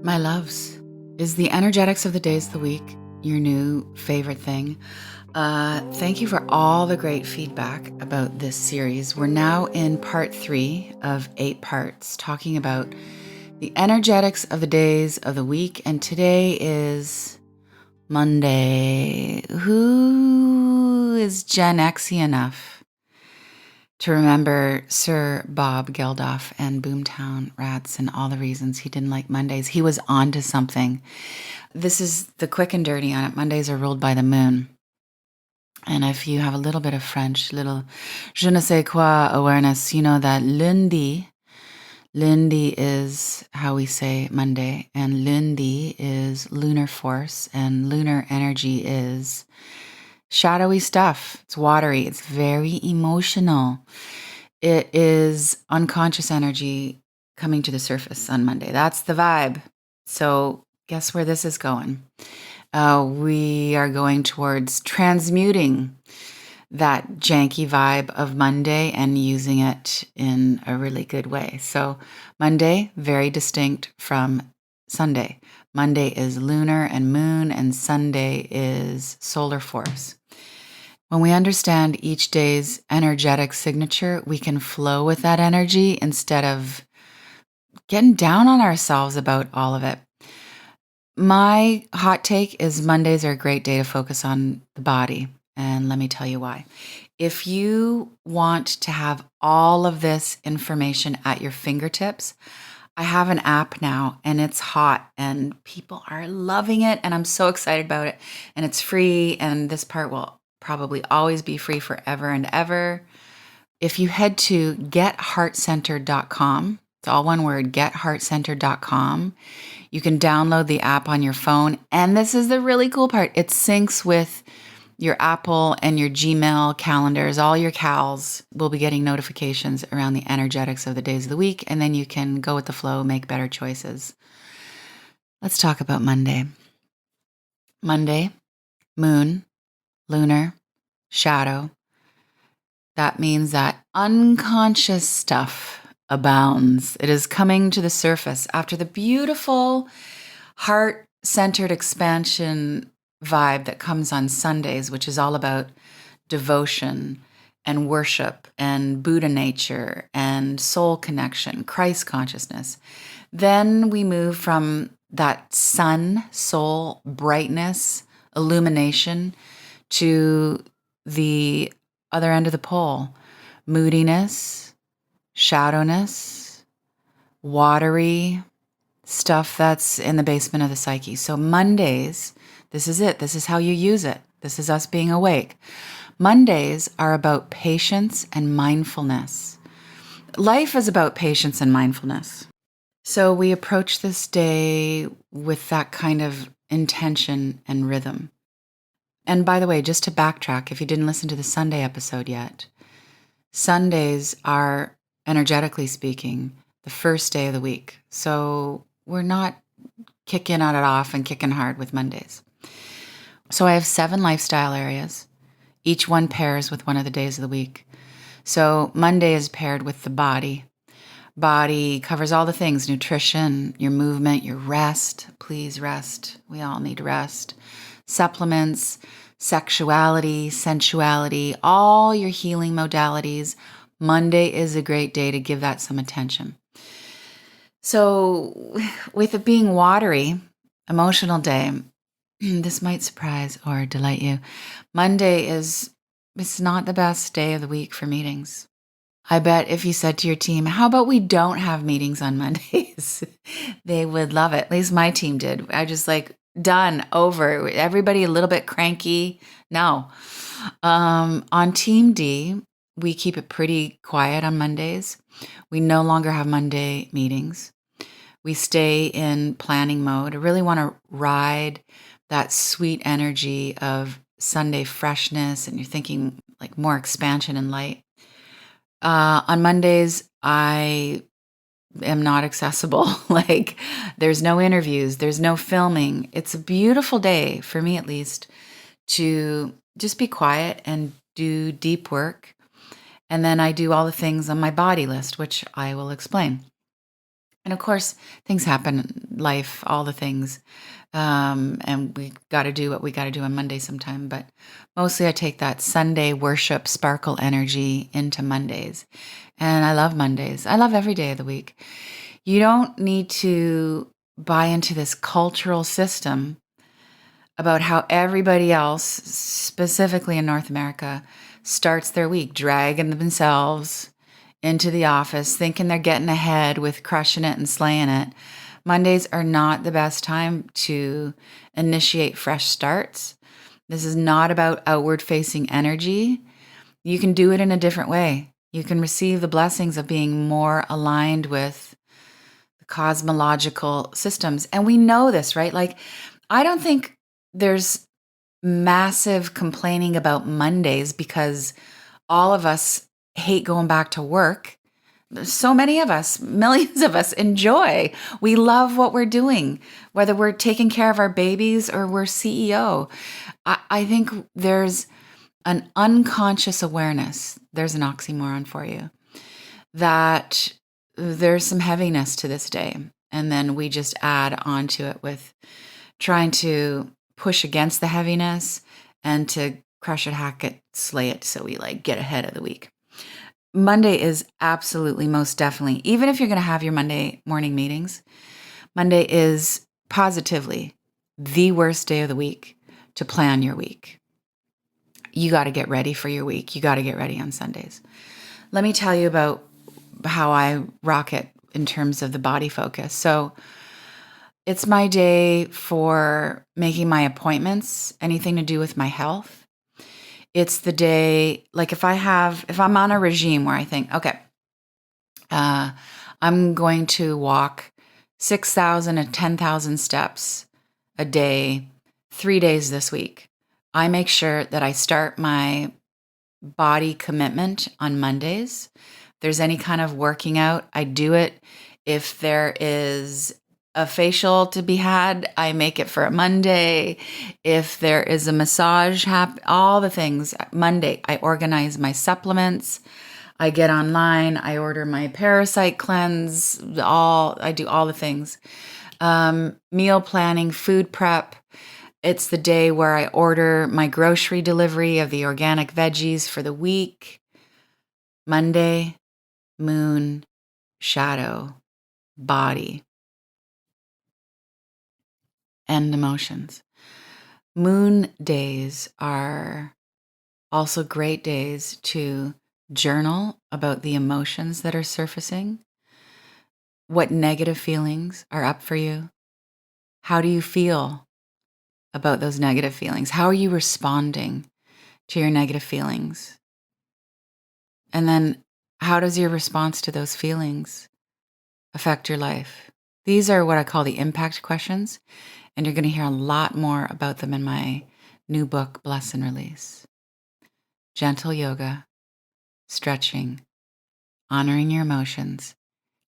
My loves, is the energetics of the days of the week your new favorite thing? Thank you for all the great feedback about this series. We're now in part 3 of 8 parts, talking about the energetics of the days of the week. And today is Monday. Who is Gen Xy enough to remember Sir Bob Geldof and Boomtown Rats and all the reasons he didn't like Mondays? He was onto something. This is the quick and dirty on it. Mondays are ruled by the moon. And if you have a little bit of French, little je ne sais quoi awareness, you know that lundi is how we say Monday, and lundi is lunar force, and lunar energy is shadowy stuff. It's watery. It's very emotional. It is unconscious energy coming to the surface on Monday. That's the vibe. So guess where this is going? We are going towards transmuting that janky vibe of Monday and using it in a really good way. So Monday, very distinct from Sunday. Monday is lunar and moon, and Sunday is solar force. When we understand each day's energetic signature, we can flow with that energy instead of getting down on ourselves about all of it. My hot take is Mondays are a great day to focus on the body. And let me tell you why. If you want to have all of this information at your fingertips, I have an app now and it's hot and people are loving it. And I'm so excited about it. And it's free. And this part will probably always be free forever and ever. If you head to getheartcentered.com, it's all one word, getheartcentered.com. You can download the app on your phone. And this is the really cool part. It syncs with your Apple and your Gmail calendars. All your CALs will be getting notifications around the energetics of the days of the week. And then you can go with the flow, make better choices. Let's talk about Monday. Monday, moon, lunar, shadow. That means that unconscious stuff abounds. It is coming to the surface after the beautiful heart-centered expansion vibe that comes on Sundays, which is all about devotion and worship and Buddha nature and soul connection, Christ consciousness. Then we move from that sun, soul, brightness, illumination to the other end of the pole, moodiness, shadowness, watery stuff that's in the basement of the psyche. So Mondays, this is it. This is how you use it. This is us being awake. Mondays are about patience and mindfulness. Life is about patience and mindfulness. So we approach this day with that kind of intention and rhythm. And by the way, just to backtrack, if you didn't listen to the Sunday episode yet, Sundays are, energetically speaking, the first day of the week. So we're not kicking on it off and kicking hard with Mondays. So I have 7 lifestyle areas. Each one pairs with one of the days of the week. So Monday is paired with the body. Body covers all the things: nutrition, your movement, your rest. Please rest. We all need rest. Supplements, sexuality, sensuality, all your healing modalities. Monday is a great day to give that some attention. So with it being watery, emotional day, this might surprise or delight you. Monday it's not the best day of the week for meetings. I bet if you said to your team, how about we don't have meetings on Mondays? They would love it. At least my team did. I just done, over. Everybody a little bit cranky. No. On Team D, we keep it pretty quiet on Mondays. We no longer have Monday meetings. We stay in planning mode. I really want to ride that sweet energy of Sunday freshness, and you're thinking more expansion and light. On Mondays, I am not accessible. There's no interviews, there's no filming. It's a beautiful day, for me at least, to just be quiet and do deep work. And then I do all the things on my body list, which I will explain. And of course, things happen, life, all the things. And we got to do what we got to do on Monday sometime. But mostly I take that Sunday worship sparkle energy into Mondays. And I love Mondays. I love every day of the week. You don't need to buy into this cultural system about how everybody else, specifically in North America, starts their week, dragging themselves into the office, thinking they're getting ahead with crushing it and slaying it. Mondays are not the best time to initiate fresh starts. This is not about outward facing energy. You can do it in a different way. You can receive the blessings of being more aligned with the cosmological systems. And we know this, right? Like, I don't think there's massive complaining about Mondays because all of us hate going back to work. So many of us, millions of us enjoy. We love what we're doing, whether we're taking care of our babies or we're CEO. I think there's an unconscious awareness, there's an oxymoron for you, that there's some heaviness to this day. And then we just add on to it with trying to push against the heaviness and to crush it, hack it, slay it, so we like get ahead of the week. Monday is absolutely, most definitely, even if you're going to have your Monday morning meetings, Monday is positively the worst day of the week to plan your week. You got to get ready for your week. You got to get ready on Sundays. Let me tell you about how I rock it in terms of the body focus. So it's my day for making my appointments, anything to do with my health. It's the day, like if I'm on a regime where I think, okay, I'm going to walk 6,000 to 10,000 steps a day, 3 days this week. I make sure that I start my body commitment on Mondays. If there's any kind of working out, I do it. If there is a facial to be had, I make it for a Monday. If there is a massage, all the things. Monday, I organize my supplements. I get online. I order my parasite cleanse. I do all the things. Meal planning, food prep. It's the day where I order my grocery delivery of the organic veggies for the week. Monday, moon, shadow, body, and emotions. Moon days are also great days to journal about the emotions that are surfacing. What negative feelings are up for you? How do you feel about those negative feelings? How are you responding to your negative feelings? And then how does your response to those feelings affect your life? These are what I call the impact questions. And you're going to hear a lot more about them in my new book, Bless and Release. Gentle yoga, stretching, honoring your emotions,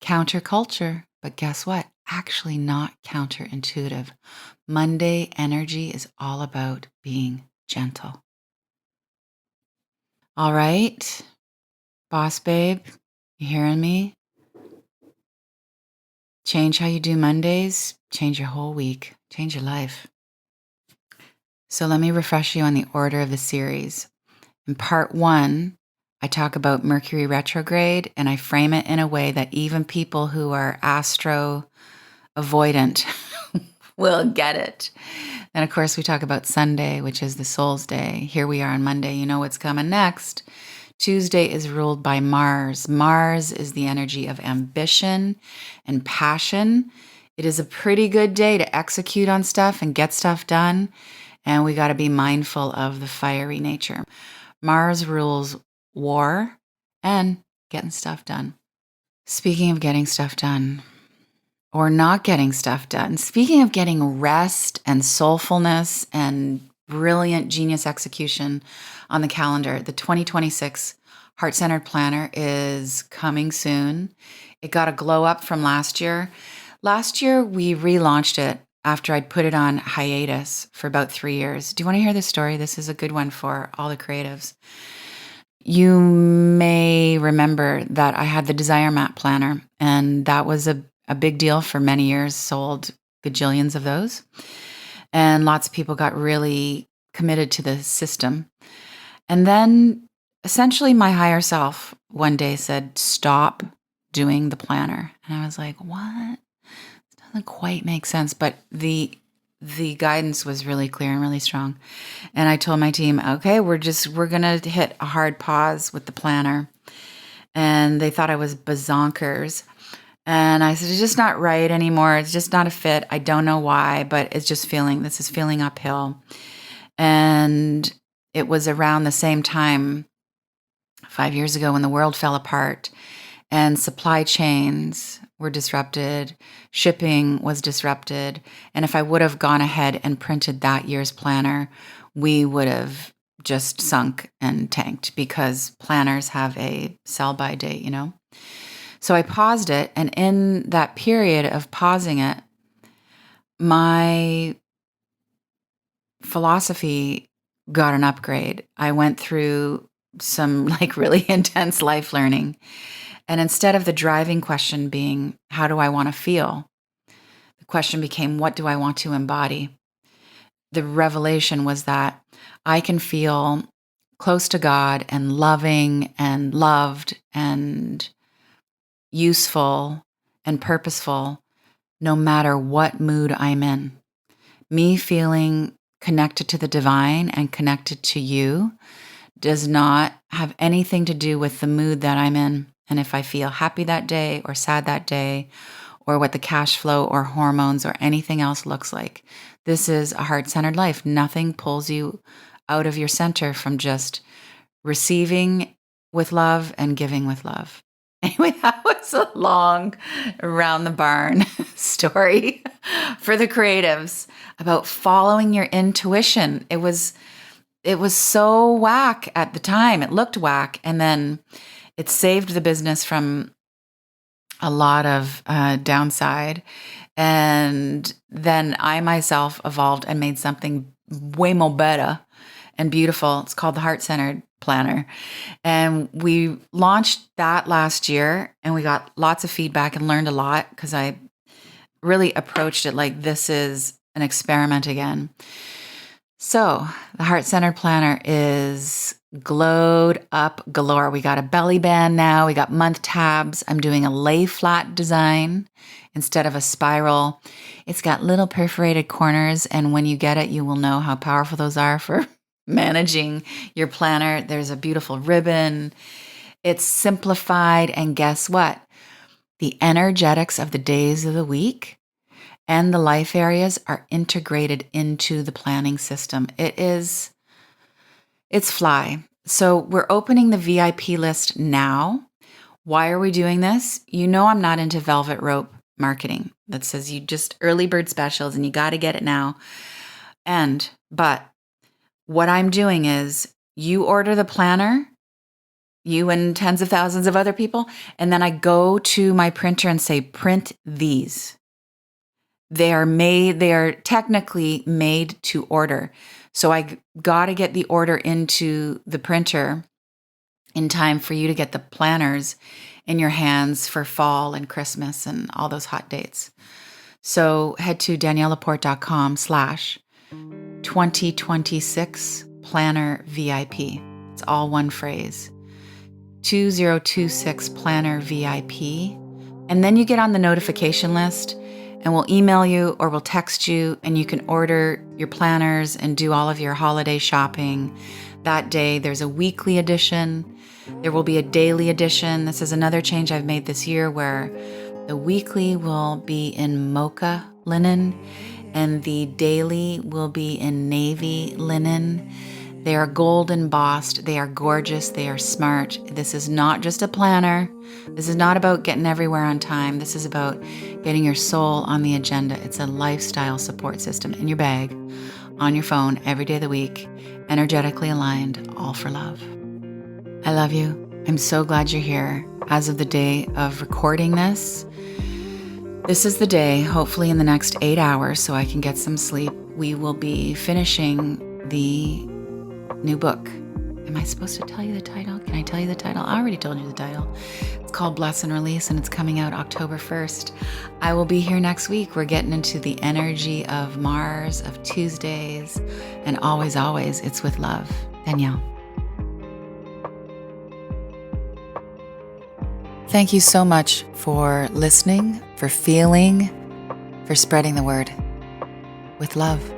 counterculture, but guess what? Actually not counterintuitive. Monday energy is all about being gentle. All right, boss babe, you hearing me? Change how you do Mondays, change your whole week, change your life. So let me refresh you on the order of the series. In part 1, I talk about Mercury retrograde, and I frame it in a way that even people who are astro avoidant will get it. And of course, we talk about Sunday, which is the soul's day. Here we are on Monday. You know what's coming next. Tuesday is ruled by Mars. Mars is the energy of ambition and passion. It is a pretty good day to execute on stuff and get stuff done. And we got to be mindful of the fiery nature. Mars rules war and getting stuff done. Speaking of getting stuff done, or not getting stuff done, speaking of getting rest and soulfulness and brilliant genius execution on the calendar, the 2026 Heart-Centered Planner is coming soon. It got a glow up from last year. Last year, we relaunched it after I'd put it on hiatus for about 3 years. Do you want to hear this story? This is a good one for all the creatives. You may remember that I had the Desire Map Planner, and that was a big deal for many years, sold gajillions of those. And lots of people got really committed to the system. And then essentially my higher self one day said, stop doing the planner. And I was like, what? It doesn't quite make sense. But the guidance was really clear and really strong. And I told my team, okay, we're going to hit a hard pause with the planner. And they thought I was bazonkers. And I said, it's just not right anymore. It's just not a fit. I don't know why, but this is feeling uphill. And it was around the same time, 5 years ago, when the world fell apart and supply chains were disrupted, shipping was disrupted. And if I would have gone ahead and printed that year's planner, we would have just sunk and tanked, because planners have a sell-by date, So I paused it, and in that period of pausing it, my philosophy got an upgrade. I went through some really intense life learning. And instead of the driving question being, how do I want to feel? The question became, what do I want to embody? The revelation was that I can feel close to God and loving and loved and useful and purposeful no matter what mood I'm in. Me feeling connected to the divine and connected to you does not have anything to do with the mood that I'm in. And if I feel happy that day or sad that day, or what the cash flow or hormones or anything else looks like. This is a heart-centered life. Nothing pulls you out of your center from just receiving with love and giving with love. Anyway, that was a long around the barn story for the creatives about following your intuition. It was so whack at the time. It looked whack. And then it saved the business from a lot of downside. And then I myself evolved and made something way more better and beautiful. It's called the Heart-Centered Planner. And we launched that last year, and we got lots of feedback and learned a lot, because I really approached it like this is an experiment again. So the Heart-Centered Planner is glowed up galore. We got a belly band now. We got month tabs. I'm doing a lay flat design instead of a spiral. It's got little perforated corners, and when you get it, you will know how powerful those are for managing your planner. There's a beautiful ribbon. It's simplified, and guess what? The energetics of the days of the week and the life areas are integrated into the planning system. It's fly. So we're opening the VIP list now. Why are we doing this? I'm not into velvet rope marketing that says you just early bird specials and you got to get it now. But what I'm doing is you order the planner, you and tens of thousands of other people, and then I go to my printer and say, print these. They are technically made to order. So I got to get the order into the printer in time for you to get the planners in your hands for fall and Christmas and all those hot dates. So head to danielleport.com/2026 planner VIP. It's all one phrase. 2026 planner VIP. And then you get on the notification list, and we'll email you or we'll text you, and you can order your planners and do all of your holiday shopping that day. There's a weekly edition. There will be a daily edition. This is another change I've made this year, where the weekly will be in mocha linen and the daily will be in navy linen. They are gold embossed. They are gorgeous. They are smart. This is not just a planner. This is not about getting everywhere on time. This is about getting your soul on the agenda. It's a lifestyle support system in your bag, on your phone, every day of the week, energetically aligned, all for love. I love you. I'm so glad you're here. As of the day of recording this is the day, hopefully in the next 8 hours, so I can get some sleep, we will be finishing the new book. I'm Am I supposed to tell you the title? Can I tell you the title? I already told you the title. It's called Bless and Release, and it's coming out October 1st. I will be here next week. We're getting into the energy of Mars, of Tuesdays, and always, always, it's with love. Danielle. Thank you so much for listening, for feeling, for spreading the word. With love.